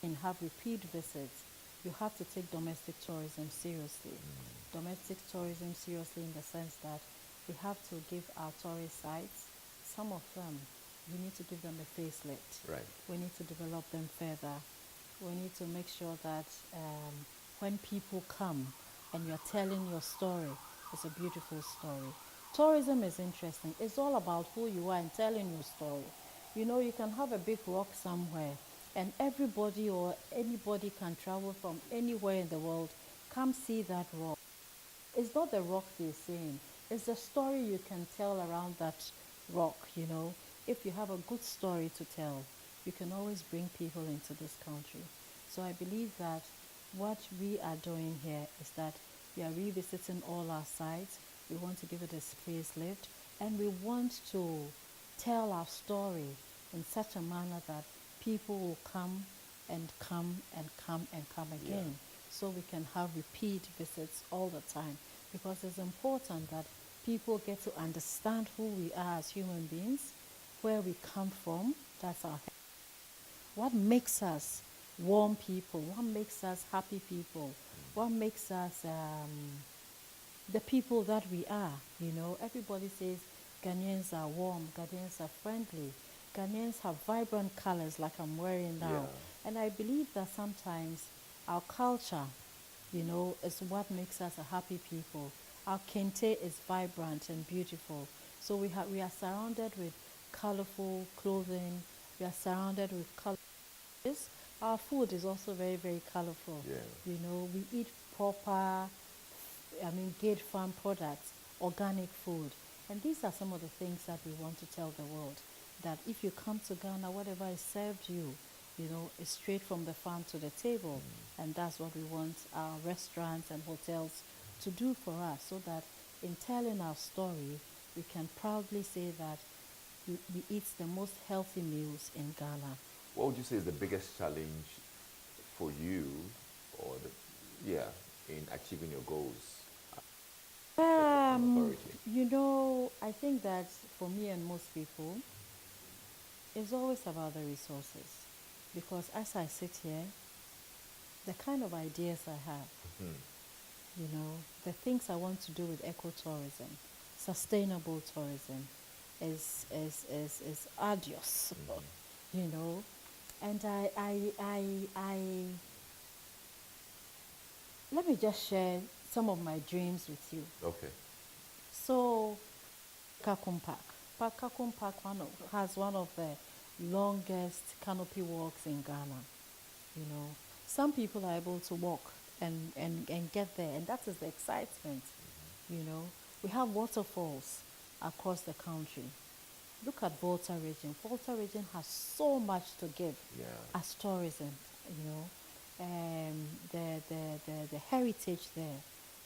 and have repeat visits, you have to take domestic tourism seriously. Domestic tourism seriously in the sense that we have to give our tourist sites, some of them, we need to give them a facelift. Right. We need to develop them further. We need to make sure that when people come and you're telling your story, it's a beautiful story. Tourism is interesting. It's all about who you are and telling your story. You can have a big rock somewhere and everybody or anybody can travel from anywhere in the world, come see that rock. It's not the rock they're seeing. It's the story you can tell around that rock, If you have a good story to tell, you can always bring people into this country. So I believe that what we are doing here is that we are revisiting all our sites. We want to give it a facelift, and we want to tell our story in such a manner that people will come and come and come and come again. So we can have repeat visits all the time, because it's important that people get to understand who we are as human beings, where we come from. That's our what makes us warm people, what makes us happy people, what makes us the people that we are. You know, everybody says Ghanaians are warm, Ghanaians are friendly, Ghanaians have vibrant colors like I'm wearing now. Yeah. And I believe that sometimes our culture, you know, is what makes us a happy people. Our kente is vibrant and beautiful. So we are surrounded with colorful clothing. We are surrounded with color. Our food is also very, very colorful. Yeah. You know, we eat proper, gate farm products, organic food. And these are some of the things that we want to tell the world. That if you come to Ghana, whatever is served you, you know, is straight from the farm to the table. And that's what we want our restaurants and hotels to do for us, so that in telling our story, we can proudly say that we eat the most healthy meals in Ghana. What would you say is the biggest challenge for you, or in achieving your goals? You know, I think that for me and most people, it's always about the resources. Because as I sit here, the kind of ideas I have, you know, the things I want to do with ecotourism, sustainable tourism, is arduous, you know. And let me just share some of my dreams with you. Okay. So, Kakum Park. Kakum Park has one of the longest canopy walks in Ghana. You know, some people are able to walk and get there, and that is the excitement. You know, we have waterfalls across the country. Look at Volta region. Volta region has so much to give as tourism. You know, the heritage there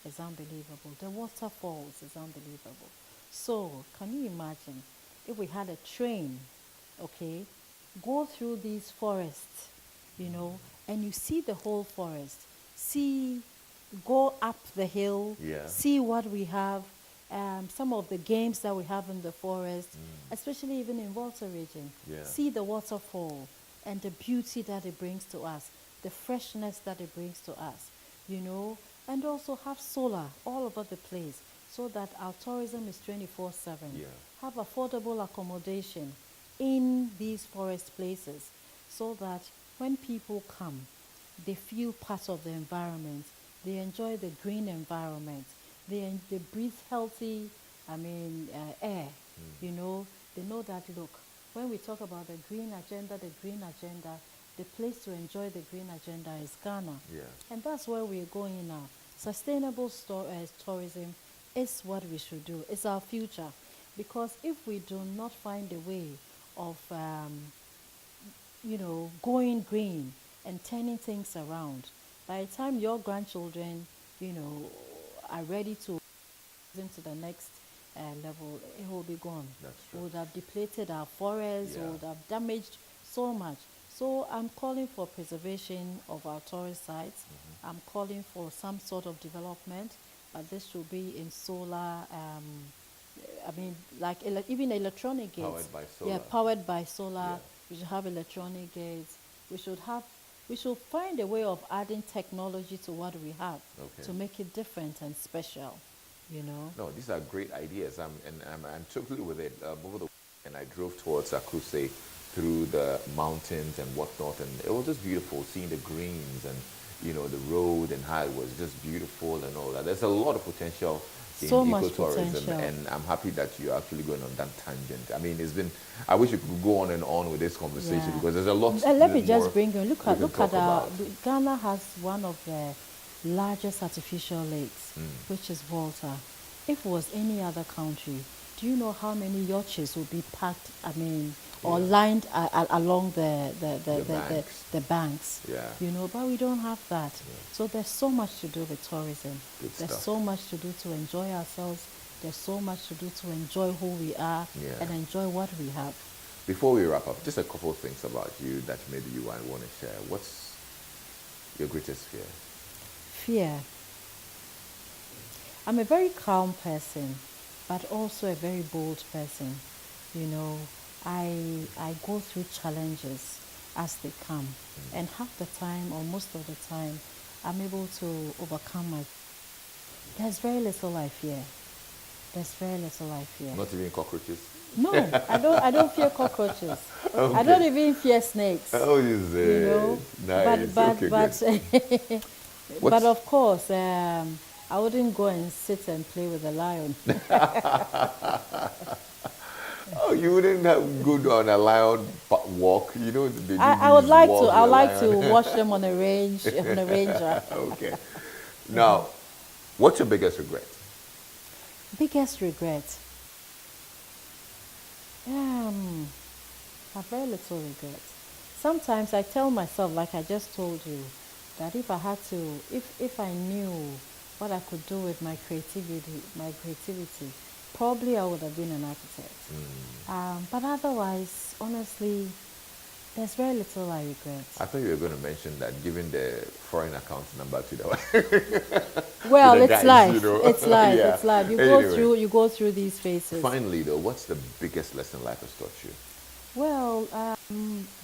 is unbelievable. The waterfalls is unbelievable. So, can you imagine if we had a train, okay, go through these forests, you know, and you see the whole forest, go up the hill, see what we have, some of the games that we have in the forest, especially even in Volta region. See the waterfall and the beauty that it brings to us, the freshness that it brings to us, you know, and also have solar all over the place, so that our tourism is 24/7. Have affordable accommodation in these forest places, so that when people come, they feel part of the environment. They enjoy the green environment. They breathe healthy, air. You know, they know that, look, when we talk about the green agenda, the place to enjoy the green agenda is Ghana. And that's where we're going now. Sustainable tourism is what we should do. It's our future. Because if we do not find a way of, you know, going green and turning things around, by the time your grandchildren, you know, are ready to into the next level, it will be gone. That's true. We would have depleted our forests, we would have damaged so much. So I'm calling for preservation of our tourist sites. I'm calling for some sort of development, but this should be in solar, even electronic gates. Powered by solar. Yeah, powered by solar. We should have electronic gates. We should find a way of adding technology to what we have to make it different and special, you know. No, these are great ideas. I'm totally with it. Over the weekend, I drove towards Akuse through the mountains and whatnot, and it was just beautiful seeing the greens and, you know, the road and how it was just beautiful and all that. There's a lot of potential in ecotourism, and I'm happy that you're actually going on that tangent. I mean, I wish you could go on and on with this conversation, because there's a lot. Let me just bring you, look at Ghana has one of the largest artificial lakes, which is Volta. If it was any other country, do you know how many yachts would be packed, or lined along the banks. banks. Yeah. You know, but we don't have that. So there's so much to do with tourism. Good There's stuff. so much to do to enjoy ourselves. There's so much to do to enjoy who we are and enjoy what we have. Before we wrap up, just a couple of things about you that maybe you want to share. What's your greatest fear? Fear. I'm a very calm person, but also a very bold person. You know, I go through challenges as they come, and half the time or most of the time, I'm able to overcome my. There's very little I fear. There's very little I fear. Not even cockroaches? No, I don't fear cockroaches. Okay. I don't even fear snakes. Oh, you say. You know, Nice. but Okay, but but What's- of course, I wouldn't go and sit and play with a lion. Oh, you wouldn't go on a lion walk, you know? They do I would these like walks to. I with would a like to lion. watch them on a range, on a ranger. Okay. Now, what's your biggest regret? Biggest regret. I've very little regret. Sometimes I tell myself, like I just told you, that if I had to, if I knew what I could do with my creativity, probably I would have been an architect. But otherwise, honestly, there's very little I regret. I thought you were going to mention that giving the foreign account number to the Well, to the it's guys, life. you know. It's life. Yeah. It's life. Anyway. You go through these phases. Finally, though, what's the biggest lesson life has taught you? Well,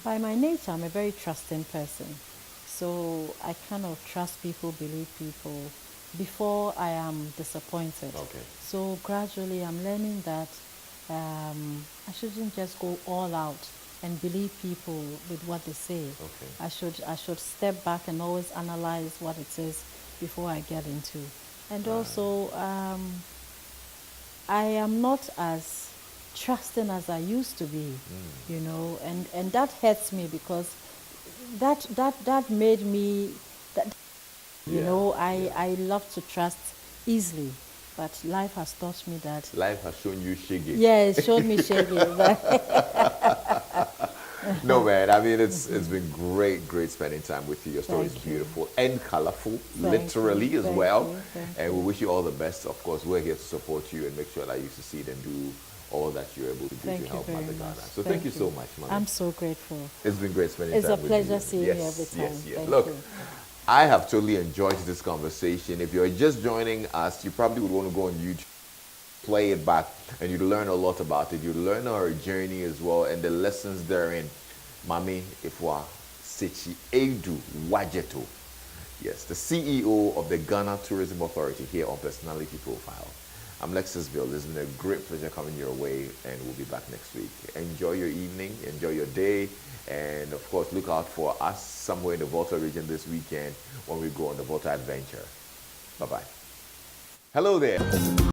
by my nature, I'm a very trusting person. So I kind of trust people, believe people before I am disappointed. Okay. So gradually, I'm learning that I shouldn't just go all out and believe people with what they say. Okay. I should step back and always analyze what it is before I get into. And also, I am not as trusting as I used to be, you know, and that hurts me because that made me, you know, I love to trust easily, but life has taught me that. Life has shown you shaggy. Yeah, it showed me shaggy. No, man, I mean, it's been great spending time with you. Your story is Thank you. beautiful and colorful, Thank literally you, as thank well. you, thank And we wish you all the best. Of course, we're here to support you and make sure that you succeed and do all that you're able to do Thank to you help very Mother much. Ghana. So thank you so much, Maame. I'm so grateful. It's been great spending It's time a with pleasure you. seeing you every time. Yes. Thank Look, you. I have totally enjoyed this conversation. If you're just joining us, you probably would want to go on YouTube, play it back, and you'd learn a lot about it. You'd learn our journey as well and the lessons therein. Maame, Efua, Sekyi-Aidoo, Houadjeto. Yes, the CEO of the Ghana Tourism Authority here on Personality Profile. I'm Lexis. It's been a great pleasure coming your way, and we'll be back next week. Enjoy your evening, enjoy your day, and of course, look out for us somewhere in the Volta region this weekend when we go on the Volta adventure. Bye-bye. Hello there.